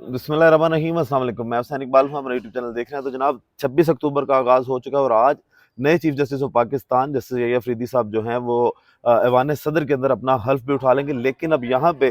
बिस्मिल्लाहिर्रहमानिर्रहीम, अस्सलाम वालेकुम। मैं हुसैन इकबाल हूँ, हमारा यूट्यूब चैनल देख रहे हैं। तो जनाब 26 अक्टूबर का आगाज़ हो चुका है और आज नए chief justice of Pakistan justice यही अफरीदी साहब जो हैं वो ऐवान सदर के अंदर अपना हल्फ भी उठा लेंगे। लेकिन अब यहाँ पे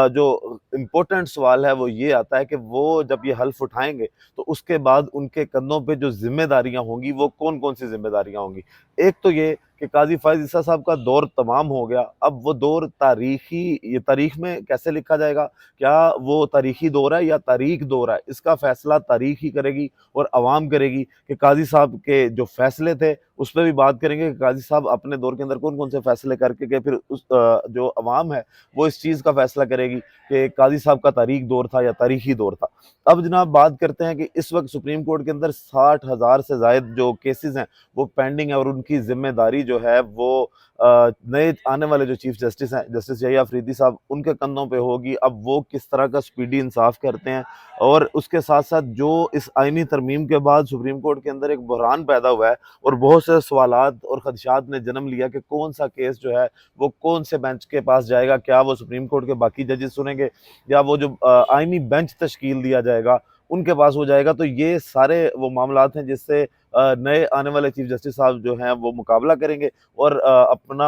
जो इम्पोर्टेंट सवाल है वो ये आता है कि वो जब ये हल्फ उठाएंगे तो उसके बाद उनके कंधों पे जो जिम्मेदारियां होंगी वो कौन कौन सी जिम्मेदारियां होंगी। एक तो ये कि काजी फायज ईसा साहब का दौर तमाम हो गया। अब वो दौर ये तारीख में कैसे लिखा जाएगा, क्या वो तारीखी दौर है या तारीख दौर है, इसका फैसला तारीख ही करेगी और अवाम करेगी। कि काजी साहब के जो फैसले थे उस पर भी बात करेंगे कि काजी साहब अपने दौर के अंदर कौन कौन से फैसले करके के फिर जो अवाम है वो इस चीज़ का फैसला करेगी कि काजी साहब का तारीख दौर था या तारीखी दौर था। अब जनाब बात करते हैं कि इस वक्त सुप्रीम कोर्ट के अंदर 60,000 से जायद जो केसेस हैं वो पेंडिंग है और उनकी जिम्मेदारी जो है वो नए आने वाले जो चीफ जस्टिस हैं जस्टिस यही अफरीदी साहब उनके कंधों पे होगी। अब वो किस तरह का स्पीडी इंसाफ करते हैं और उसके साथ साथ जो इस आईनी तरमीम के बाद सुप्रीम कोर्ट के अंदर एक बहरान पैदा हुआ है और बहुत से सवालात और खदशात ने जन्म लिया कि कौन सा केस जो है वो कौन से बेंच के पास जाएगा, क्या वो सुप्रीम कोर्ट के बाकी जजेस सुनेंगे या वो जो आईनी बेंच तश्कील दिया जाएगा उनके पास हो जाएगा। तो ये सारे वो मामलात हैं जिससे नए आने वाले चीफ जस्टिस साहब जो हैं वो मुकाबला करेंगे और अपना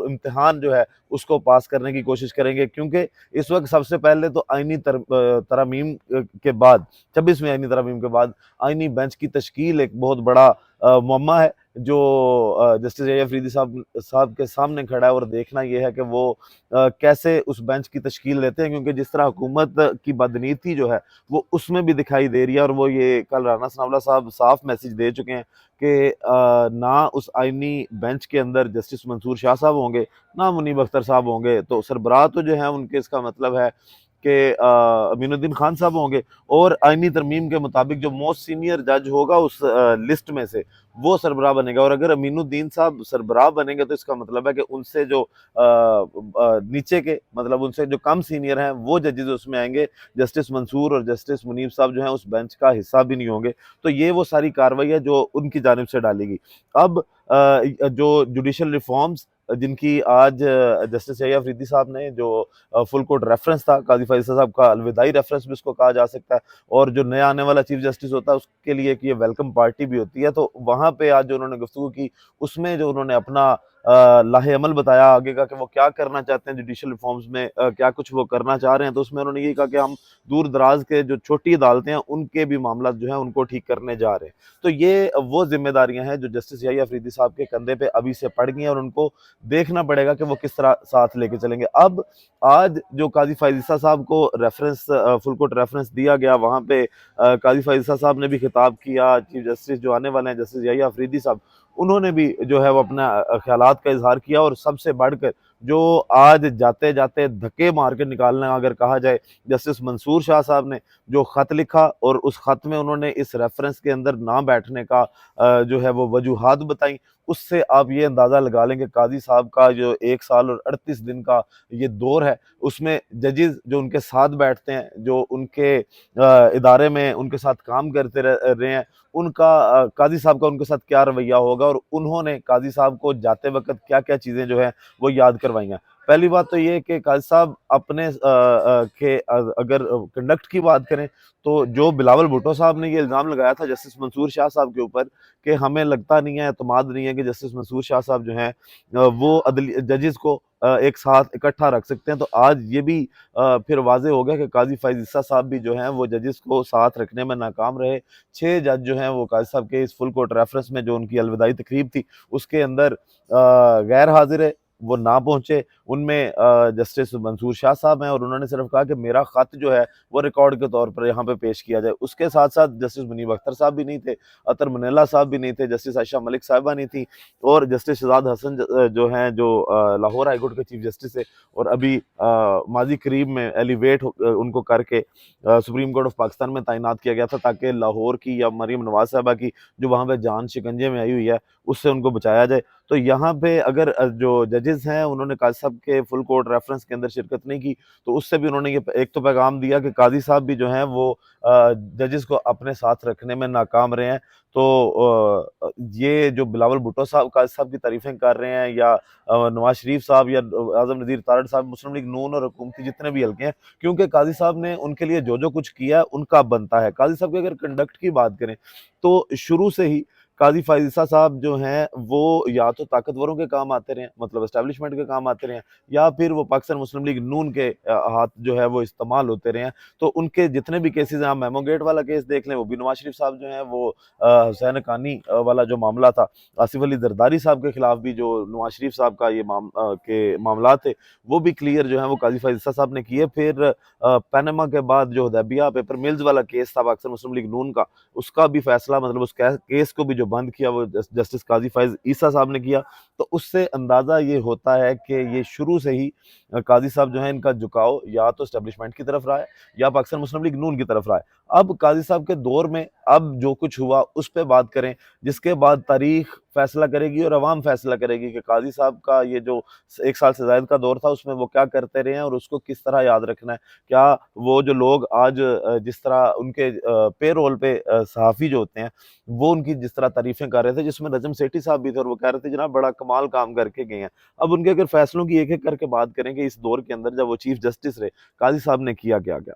इम्तिहान जो है उसको पास करने की कोशिश करेंगे। क्योंकि इस वक्त सबसे पहले तो तरमीम के बाद 26वीं आईनी तरमीम के बाद आईनी बेंच की तश्कील एक बहुत बड़ा मुअम्मा है जो जस्टिस यही अफरीदी साहब के सामने खड़ा है। और देखना यह है कि वो कैसे उस बेंच की तश्कील लेते हैं, क्योंकि जिस तरह हुकूमत की बदनीति जो है वो उसमें भी दिखाई दे रही है। और वो ये कल राना सनाउल्लाह साहब साफ मैसेज दे चुके हैं कि ना उस आईनी बेंच के अंदर जस्टिस मंसूर शाह साहब होंगे ना मुनीब अख्तर साहब होंगे, तो सरबराह तो जो है उनके इसका मतलब है कि अमीनुद्दीन खान साहब होंगे। और आईनी तरमीम के मुताबिक जो मोस्ट सीनियर जज होगा उस लिस्ट में से वो सरबराह बनेगा। और अगर अमीनुद्दीन साहब सरबराह बनेंगे तो इसका मतलब है कि उनसे जो नीचे के मतलब उनसे जो कम सीनियर हैं वो जजेस उसमें आएंगे। जस्टिस मंसूर और जस्टिस मुनीब साहब जो हैं उस बेंच का हिस्सा भी नहीं होंगे। तो ये वो सारी कार्रवाई है जो उनकी जानिब से डालेगी। अब जो जुडिशल रिफॉर्म्स जिनकी आज जस्टिस यही अफरीदी साहब ने जो फुल कोर्ट रेफरेंस था काजी फैसल साहब का, अलविदाई रेफरेंस भी उसको कहा जा सकता है। और जो नया आने वाला चीफ जस्टिस होता है उसके लिए एक ये वेलकम पार्टी भी होती है। तो वहाँ पे आज जो उन्होंने गुफ्तगू की उसमें जो उन्होंने अपना लाहे अमल बताया आगे का कि वो क्या करना चाहते हैं जुडिशल रिफॉर्म्स में, क्या कुछ वो करना चाह रहे हैं। तो उसमें उन्होंने ये कहा कि हम दूर दराज के जो छोटी अदालतें हैं उनके भी मामला जो है उनको ठीक करने जा रहे हैं। तो ये वो जिम्मेदारियां हैं जो जस्टिस यही अफरीदी साहब के कंधे पे अभी से पड़ गई हैं और उनको देखना पड़ेगा कि वो किस तरह साथ लेके चलेंगे। अब आज जो काजी फायज ईसा साहब को रेफरेंस फुल कोर्ट रेफरेंस दिया गया वहाँ पे काजी फायज ईसा साहब ने भी खिताब किया। चीफ जस्टिस जो आने वाले हैं जस्टिस यही अफरीदी साहब उन्होंने भी जो है वो अपना ख्यालात का इजहार किया। और सबसे बढ़कर जो आज जाते जाते धक्के मार के निकालना अगर कहा जाए, जस्टिस मंसूर शाह साहब ने जो खत लिखा और उस खत में उन्होंने इस रेफरेंस के अंदर ना बैठने का जो है वो वजूहात बताई, उससे आप ये अंदाज़ा लगा लेंगे काजी साहब का जो 1 साल और 38 दिन का ये दौर है उसमें जजेस जो उनके साथ बैठते हैं, जो उनके इदारे में उनके साथ काम करते रहे हैं, उनका काजी साहब का उनके साथ क्या रवैया होगा और उन्होंने काजी साहब को जाते वक्त क्या क्या चीज़ें जो है वो याद करवाई हैं। पहली बात तो ये कि काजी साहब अपने अगर कंडक्ट की बात करें तो जो बिलावल भुट्टो साहब ने ये इल्ज़ाम लगाया था जस्टिस मंसूर शाह साहब के ऊपर कि हमें लगता नहीं है, एतमाद नहीं है कि जस्टिस मंसूर शाह साहब जो हैं वो अदली जजेस को एक साथ इकट्ठा रख सकते हैं। तो आज ये भी फिर वाज़ेह हो गया कि काजी फैज़ ईसा साहब भी जो हैं वो जजेस को साथ रखने में नाकाम रहे। 6 जज जो हैं वो काजी साहब के इस फुल कोर्ट रेफरेंस में जो उनकी अलविदाई तकरीब थी उसके अंदर गैर हाजिर है, वो ना पहुंचे। उनमें जस्टिस मंसूर शाह साहब हैं और उन्होंने सिर्फ कहा कि मेरा खत जो है वो रिकॉर्ड के तौर पर यहाँ पे पेश किया जाए। उसके साथ साथ जस्टिस मुनीब अख्तर साहब भी नहीं थे, अतर मनीला साहब भी नहीं थे, जस्टिस आयशा मलिक साहिबा नहीं थी और जस्टिस शहजाद हसन जो हैं जो लाहौर हाई कोर्ट के चीफ जस्टिस है और अभी माजी करीब में एलिवेट उनको करके सुप्रीम कोर्ट ऑफ पाकिस्तान में तैनात किया गया था ताकि लाहौर की या मरीम नवाज साहबा की जो वहाँ पे जान शिकंजे में आई हुई है उससे उनको बचाया जाए। तो यहाँ पे अगर जो जजेस हैं उन्होंने काजी साहब के फुल कोर्ट रेफरेंस के अंदर शिरकत नहीं की, तो उससे भी उन्होंने ये एक तो पैगाम दिया कि काजी साहब भी जो हैं वो जजेस को अपने साथ रखने में नाकाम रहे हैं। तो ये जो बिलावल भुट्टो साहब काजी साहब की तारीफें कर रहे हैं, या नवाज शरीफ साहब या आजम नज़ीर तारड़ साहब, मुस्लिम लीग नून और हुकूमती जितने भी हल्के हैं, क्योंकि काजी साहब ने उनके लिए जो जो कुछ किया है उनका बनता है। काजी साहब के अगर कंडक्ट की बात करें तो शुरू से ही काजी फायज ईसा साहब जो हैं वो या तो ताकतवरों के काम आते रहे, मतलब एस्टेब्लिशमेंट के काम आते रहे, या फिर वो पाकिस्तान मुस्लिम लीग नून के हाथ जो है वो इस्तेमाल होते रहे हैं। तो उनके जितने भी केसेस हैं, आप मेमो गेट वाला केस देख लें, वो भी नवाज शरीफ साहब जो हैं वो हुसैन हक्कानी वाला जो मामला था, आसिफ अली जरदारी साहब के खिलाफ भी जो नवाज शरीफ साहब का ये के मामला थे, वो भी क्लियर जो है वो काजी फायज ईसा साहब ने किए। फिर पनामा के बाद जो हुदैबिया पेपर मिल्स वाला केस था पाकिस्तान मुस्लिम लीग नून का, उसका भी फैसला, मतलब उस केस को भी जो बंद किया वो जस्टिस काजी फायज ईसा साहब ने किया। तो उससे अंदाजा ये होता है कि ये शुरू से ही काजी साहब जो है इनका झुकाव या तो एस्टेब्लिशमेंट की तरफ रहा है या पाकिस्तान मुस्लिम लीग नून की तरफ रहा है। अब काजी साहब के दौर में अब जो कुछ हुआ उस पर बात करें, जिसके बाद तारीख फैसला करेगी और अवाम फैसला करेगी कि काजी साहब का ये जो 1 साल से ज़ायद का दौर था उसमें वो क्या करते रहे हैं और उसको किस तरह याद रखना है। क्या वो जो लोग आज जिस तरह उनके पे रोल पे सहाफ़ी जो होते हैं वो उनकी जिस तरह तारीफ़ें कर रहे थे, जिसमें नजम सेठी साहब भी थे और वो कह रहे थे जनाब बड़ा कमाल काम करके गए हैं। अब उनके अगर फैसलों की एक-एक करके बात करें कि इस दौर के अंदर जब वो चीफ जस्टिस रहे, काज़ी साहब ने किया क्या-क्या।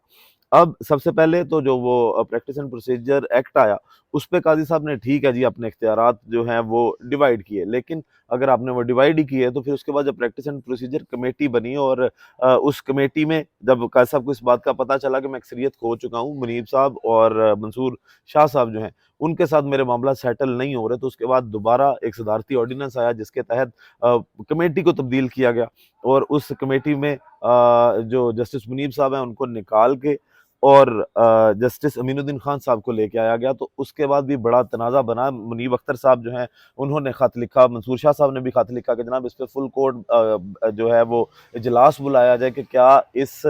अब सबसे पहले तो जो वो प्रैक्टिस एंड प्रोसीजर एक्ट आया, उस पे काज़ी साहब ने ठीक है जी अपने इख्तियारात जो हैं वो डिवाइड किए। लेकिन अगर आपने वो डिवाइड ही किए तो फिर उसके बाद जब प्रैक्टिस एंड प्रोसीजर कमेटी बनी और उस कमेटी में जब काज़ी साहब को इस बात का पता चला कि मैं अक्सरियत खो चुका हूँ, मुनीब साहब और मंसूर शाह साहब जो हैं, उनके साथ मेरे मामला सेटल नहीं हो रहे, तो उसके बाद दोबारा एक सदारती ऑर्डिनेंस आया जिसके तहत कमेटी को तब्दील किया गया और उस कमेटी में जो जस्टिस मुनीब साहब हैं उनको निकाल के और जस्टिस अमीनुद्दीन खान साहब को लेके आया गया। तो उसके बाद भी बड़ा तनाज़ा बना। मुनीब अख्तर साहब जो हैं उन्होंने ख़त लिखा, मंसूर शाह साहब ने भी ख़त लिखा कि जनाब इस पे फुल कोर्ट जो है वो इजलास बुलाया जाए कि क्या इस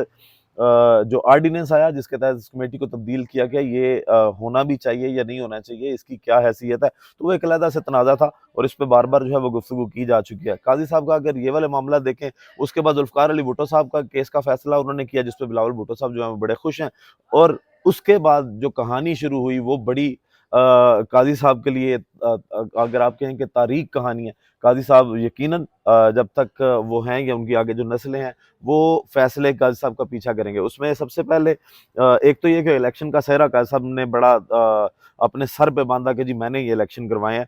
जो ऑर्डिनेंस आया जिसके तहत इस कमेटी को तब्दील किया गया ये होना भी चाहिए या नहीं होना चाहिए, इसकी क्या हैसियत है। तो वो एक अलहदा से तनाज़ा था और इस पे बार-बार जो है वो गुफ्तगू की जा चुकी है। काज़ी साहब का अगर ये वाले मामला देखें, उसके बाद ज़ुल्फ़िकार अली भुट्टो साहब का केस का फैसला उन्होंने किया जिस पे बिलावल भुट्टो साहब जो हैं वो बड़े खुश हैं। और उसके बाद जो कहानी शुरू हुई वो बड़ी काज़ी साहब के लिए अगर आप कहें कि तारीख कहानी है। काज़ी साहब यकीनन जब तक वो हैं या उनकी आगे जो नस्लें हैं वो फैसले काज़ी साहब का पीछा करेंगे। उसमें सबसे पहले एक तो ये कि इलेक्शन का सेहरा काज़ी साहब ने बड़ा अपने सर पे बाँधा कि जी मैंने ये इलेक्शन करवाए हैं।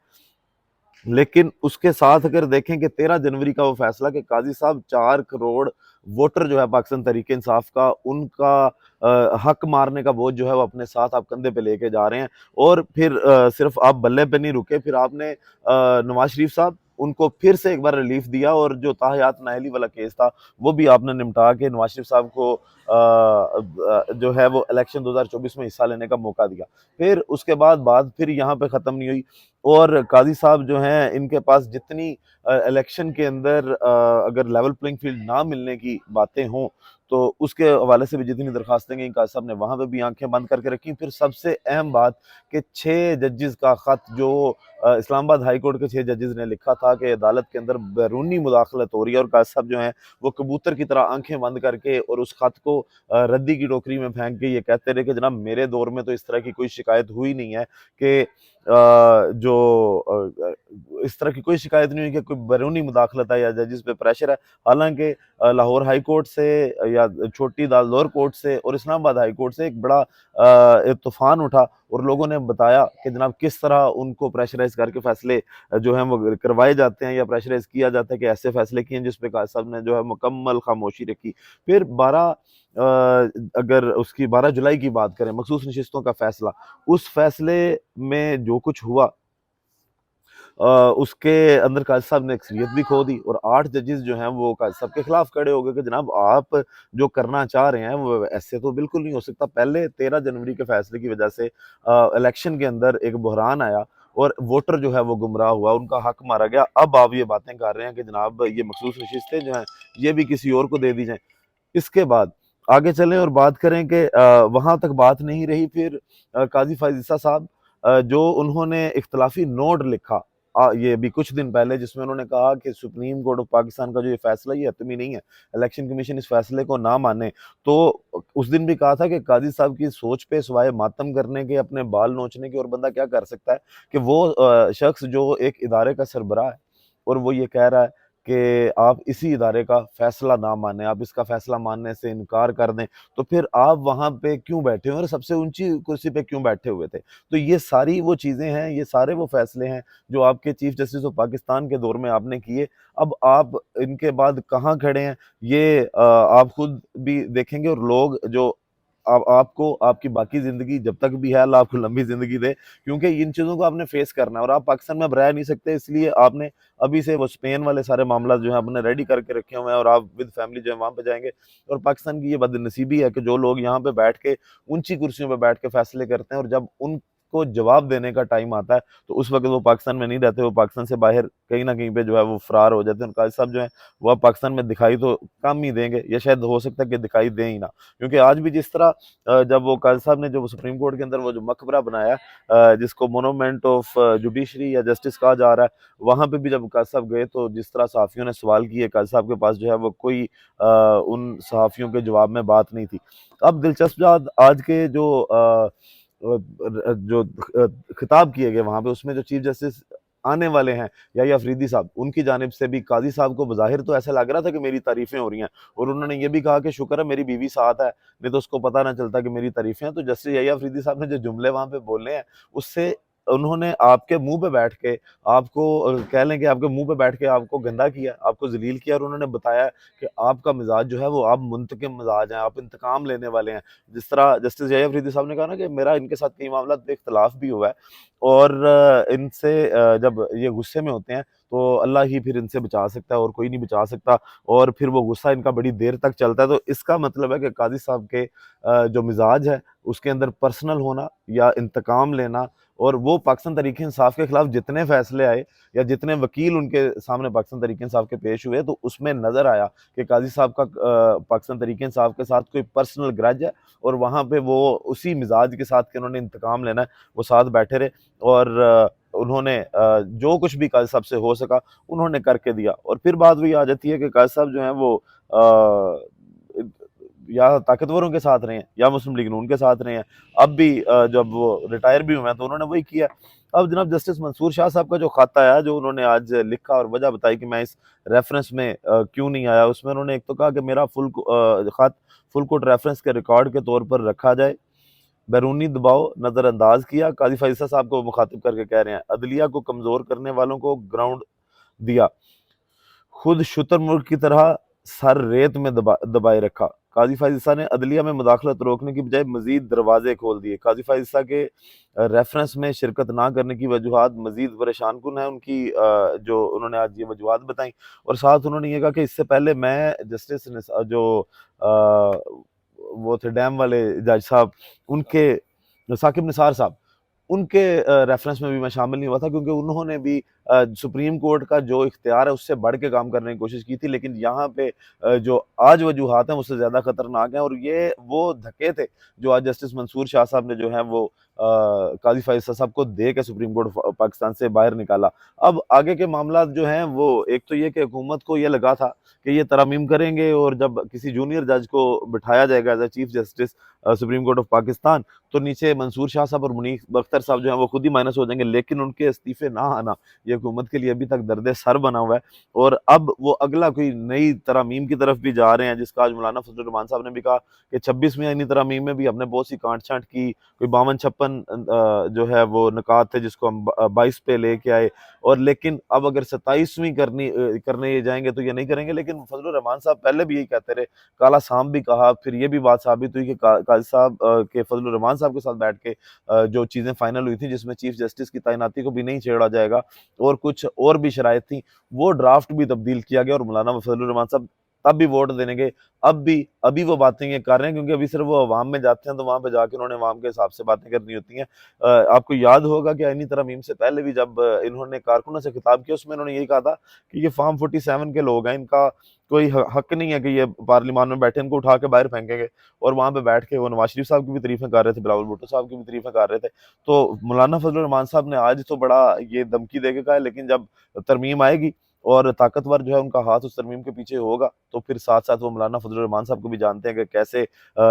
लेकिन उसके साथ अगर देखें कि 13 जनवरी का वो फैसला कि काजी साहब 4 करोड़ वोटर जो है पाकिस्तान तहरीक इंसाफ का, उनका हक मारने का बोझ जो है वो अपने साथ आप कंधे पे लेके जा रहे हैं। और फिर सिर्फ आप बल्ले पे नहीं रुके, फिर आपने नवाज शरीफ साहब उनको फिर से एक बार रिलीफ दिया और जो ताहयात नाहली वाला केस था वो भी आपने निपटा के नवाज शरीफ साहब को जो है वो इलेक्शन 2024 में हिस्सा लेने का मौका दिया। फिर उसके बाद बात फिर यहाँ पे ख़त्म नहीं हुई और काजी साहब जो हैं इनके पास जितनी इलेक्शन के अंदर अगर लेवल प्लेइंग फील्ड ना मिलने की बातें हों तो उसके हवाले से भी जितनी दरखास्तें गई काजी साहब ने वहाँ पे भी आंखें बंद करके रखी। फिर सबसे अहम बात कि 6 जजेस का ख़त जो इस्लामाबाद हाई कोर्ट के 6 जजेस ने लिखा था कि अदालत के अंदर बैरूनी मुदाखलत हो रही है और काजी साहब जो हैं वो कबूतर की तरह आंखें बंद करके और उस ख़त को रद्दी की टोकरी में फेंक के ये कहते रहे कि जनाब मेरे दौर में तो इस तरह की कोई शिकायत हुई नहीं है कि इस तरह की कोई शिकायत नहीं हुई कि कोई बैरूनी मुदाखलत है या जजेस पे प्रेशर है। हालांकि लाहौर हाई कोर्ट से या छोटी दालदौर कोर्ट से और इस्लामाबाद हाई कोर्ट से एक बड़ा एक तूफान उठा और लोगों ने बताया कि जनाब किस तरह उनको प्रेशराइज करके फैसले जो हैं वो करवाए जाते हैं या प्रेशराइज किया जाता है कि ऐसे फैसले किए जिस पे काजी साहब ने जो है मुकम्मल खामोशी रखी। फिर 12 अगर उसकी 12 जुलाई की बात करें मखसूस नशिस्तों का फैसला, उस फैसले में जो कुछ हुआ उसके अंदर काजी साहब ने अक्सरियत भी खो दी और 8 जजेस जो हैं वो काजी साहब के खिलाफ खड़े हो गए कि जनाब आप जो करना चाह रहे हैं वो ऐसे तो बिल्कुल नहीं हो सकता। पहले 13 जनवरी के फैसले की वजह से इलेक्शन के अंदर एक बहरान आया और वोटर जो है वो गुमराह हुआ, उनका हक मारा गया। अब आप ये बातें कर रहे हैं कि जनाब ये मखसूस नशिस्तें जो हैं ये भी किसी और को दे दी जाएँ। इसके बाद आगे चलें और बात करें कि वहाँ तक बात नहीं रही। फिर काजी फायज़ ईसा साहब जो उन्होंने इख्तिलाफी नोट लिखा ये अभी कुछ दिन पहले, जिसमें उन्होंने कहा कि सुप्रीम कोर्ट ऑफ पाकिस्तान का जो ये फैसला ये हतमी नहीं है, इलेक्शन कमीशन इस फैसले को ना माने। तो उस दिन भी कहा था कि काजी साहब की सोच पे सिवाय मातम करने के, अपने बाल नोचने के और बंदा क्या कर सकता है, कि वो शख्स जो एक इदारे का सरबराह है और वो ये कह रहा है कि आप इसी इदारे का फैसला ना माने, आप इसका फैसला मानने से इनकार कर दें, तो फिर आप वहाँ पे क्यों बैठे हुए और सबसे ऊंची कुर्सी पे क्यों बैठे हुए थे। तो ये सारी वो चीज़ें हैं, ये सारे वो फैसले हैं जो आपके चीफ जस्टिस ऑफ पाकिस्तान के दौर में आपने किए। अब आप इनके बाद कहाँ खड़े हैं, ये आप खुद भी देखेंगे, और लोग जो आपको आपकी बाकी ज़िंदगी जब तक भी है, अल्लाह आपको लंबी ज़िंदगी दे, क्योंकि इन चीज़ों को आपने फेस करना है और आप पाकिस्तान में अब रह नहीं सकते, इसलिए आपने अभी से वो स्पेन वाले सारे मामला जो है आपने रेडी करके रखे हुए हैं, और आप विद फैमिली जो है वहाँ पे जाएंगे। और पाकिस्तान की ये बदनसीबी है कि जो लोग यहाँ पे बैठ के ऊंची कुर्सियों पे बैठ के फैसले करते हैं, और जब उनको जवाब देने का टाइम आता है तो उस वक्त वो पाकिस्तान में नहीं रहते, वो पाकिस्तान से बाहर कहीं ना कहीं पे जो है वो फरार हो जाते हैं। काजी साहब जो है वो अब पाकिस्तान में दिखाई तो कम ही देंगे, या शायद हो सकता है कि दिखाई दें ही ना, क्योंकि आज भी जिस तरह जब वो काजी साहब ने जो सुप्रीम कोर्ट के अंदर वो जो मकबरा बनाया, जिसको मोनूमेंट ऑफ जुडिशरी या जस्टिस कहा जा रहा है, वहां पे भी जब काजी साहब गए तो जिस तरह सहाफ़ियों ने सवाल किए, काजी साहब के पास जो है वो कोई उन सहाफ़ियों के जवाब में बात नहीं थी। अब दिलचस्प बात, आज के जो खिताब किए गए वहां पे, उसमें जो चीफ जस्टिस आने वाले हैं या अफरीदी साहब, उनकी जानिब से भी काजी साहब को बज़ाहिर तो ऐसा लग रहा था कि मेरी तारीफें हो रही हैं, और उन्होंने ये भी कहा कि शुक्र है मेरी बीवी साथ है, नहीं तो उसको पता ना चलता कि मेरी तारीफें हैं। तो जस्टिस या अफरीदी साहब ने जो जुमले वहां पे बोले हैं, उससे उन्होंने आपके मुंह पे बैठ के आपको कह लें कि आपके मुंह पे बैठ के आपको गंदा किया, आपको जलील किया, और उन्होंने बताया कि आपका मिजाज जो है वो आप मुंतकिम मिजाज हैं, आप इंतकाम लेने वाले हैं। जिस तरह जस्टिस जया अफरीदी साहब ने कहा ना कि मेरा इनके साथ कई मामला पे इख्तलाफ भी हुआ है, और इनसे जब ये गुस्से में होते हैं तो अल्लाह ही फिर इनसे बचा सकता है और कोई नहीं बचा सकता, और फिर वो गुस्सा इनका बड़ी देर तक चलता है। तो इसका मतलब है कि काजी साहब के जो मिजाज है उसके अंदर पर्सनल होना या इंतकाम लेना, और वो पाकिस्तान तहरीक इंसाफ के खिलाफ जितने फैसले आए या जितने वकील उनके सामने पाकिस्तान तहरीक इंसाफ के पेश हुए, तो उसमें नजर आया कि काजी साहब का पाकिस्तान तहरीक इंसाफ के साथ कोई पर्सनल ग्रज है, और वहाँ पे वो उसी मिजाज के साथ कि उन्होंने इंतकाम लेना है, वो साथ बैठे रहे, और उन्होंने जो कुछ भी काजी साहब से हो सका उन्होंने करके दिया। और फिर बात वही आ जाती है कि काजी साहब जो हैं वो या ताकतवरों के साथ रहे हैं या मुस्लिम लीग नून के साथ रहे हैं। अब भी जब वो रिटायर भी हुए हैं तो उन्होंने वही किया। अब जनाब जस्टिस मंसूर शाह साहब का जो खत आया, जो उन्होंने आज लिखा और वजह बताई कि मैं इस रेफरेंस में क्यों नहीं आया, उसमें उन्होंने एक तो कहा कि मेरा खत फुल कोर्ट रेफरेंस के रिकॉर्ड के तौर पर रखा जाए, बैरूनी दबाव नजरअंदाज किया। काजी फैसला साहब को मुखातिब करके कह रहे हैं, अदलिया को कमजोर करने वालों को ग्राउंड दिया, खुद शुतुरमुर्ग की तरह सर रेत में दबाए रखा। काजी फायज़ ने अदलिया में मुदाखलत रोकने की बजाय मजीद दरवाजे खोल दिए। काजी फायज़ के रेफरेंस में शिरकत ना करने की वजूहात मजीद परेशान कुन है उनकी, जो उन्होंने आज ये वजूहात बताई, और साथ उन्होंने ये कहा कि इससे पहले मैं जस्टिस जो वो थे डैम वाले जज साहब, उनके साकिब निसार साहब, उनके रेफरेंस में भी मैं शामिल नहीं हुआ था, क्योंकि उन्होंने भी सुप्रीम कोर्ट का जो इख्तियार है उससे बढ़ के काम करने की कोशिश की थी। लेकिन यहाँ पे जो आज वजूहात हैं उससे ज़्यादा खतरनाक हैं, और ये वो धक्के थे जो आज जस्टिस मंसूर शाह साहब ने जो है वो काजी फैसला साहब को दे के सुप्रीम कोर्ट पाकिस्तान से बाहर निकाला। अब आगे के मामला जो हैं वो एक तो ये कि हुकूमत को ये लगा था कि ये तरमीम करेंगे, और जब किसी जूनियर जज को बिठाया जाएगा as a chief justice supreme court of Pakistan, तो नीचे मंसूर शाह साहब और मुनीर बख्तर साहब जो है वो खुद ही माइनस हो जाएंगे। लेकिन उनके इस्तीफे ना आना ये हुकूमत के लिए अभी तक दर्द सर बना हुआ है, और अब वो अगला कोई नई तरमीम की तरफ भी जा रहे हैं, जिसका आज मौलाना फजल रहमान साहब ने भी कहा कि 26वीं तरमीम में भी हमने बहुत सी काट छांट की, कोई 52-56 जो है वो निकात थे जिसको हम 22 पे लेके आए, और लेकिन अब अगर 27वीं करने ये जाएंगे तो ये नहीं करेंगे। लेकिन फजल रहमान साहब पहले भी यही कहते रहे, काला सांप भी कहा, फिर ये भी बात साबित हुई कि काजी साहब के फजल रहमान साहब के साथ बैठ के जो चीज़ें फाइनल हुई थी, जिसमें चीफ जस्टिस की तैनाती को भी नहीं छेड़ा जाएगा और कुछ और भी शराइत थी, वो ड्राफ्ट भी तब्दील किया गया, और मौलाना फजल रहमान साहब तब भी वोट देने के, अब भी अभी वो बातें ये कर रहे हैं, क्योंकि अभी सिर्फ वो अवाम में जाते हैं तो वहां पे जाके उन्होंने अवाम के हिसाब से बातें करनी होती हैं। आपको याद होगा कि आईनी तरमीम से पहले भी जब इन्होंने कारकुनों से खिताब किया, उसमें इन्होंने यही कहा था कि ये फार्म 47 के लोग हैं, इनका कोई हक नहीं है कि ये पार्लियामान में बैठे इनको उठा के बाहर फेंकेंगे। और वहाँ पे बैठ के वो नवाज शरीफ साहब की भी तारीफें कर रहे थे, बिलावल भुट्टो साहब की भी तारीफें कर रहे थे। तो मौलाना फजल रहमान साहब ने आज तो बड़ा ये धमकी देके कहा है, लेकिन जब तरमीम आएगी और ताकतवर जो है उनका हाथ उस तरमीम के पीछे होगा, तो फिर साथ साथ वो मौलाना फजल रहमान साहब को भी जानते हैं कि कैसे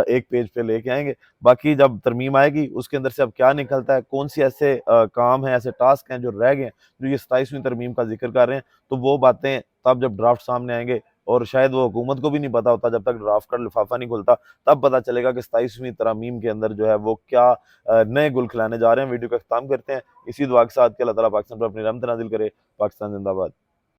एक पेज पे लेके आएंगे। बाकी जब तरमीम आएगी उसके अंदर से अब क्या निकलता है, कौन सी ऐसे काम है, ऐसे टास्क हैं जो रह गए हैं, जो ये 27वीं तरमीम का जिक्र कर रहे हैं, तो वो बातें तब जब ड्राफ्ट सामने आएंगे, और शायद वो हुकूमत को भी नहीं पता होता, जब तक ड्राफ्ट का लिफाफा नहीं खुलता तब पता चलेगा कि 27वीं तरमीम के अंदर जो है वो क्या नए गुल खिलाने जा रहे हैं। वीडियो का इख्तिताम करते हैं इसी दुआ के साथ कि अल्लाह ताला पाकिस्तान पर अपनी रहमत नाजिल करे। पाकिस्तान जिंदाबाद।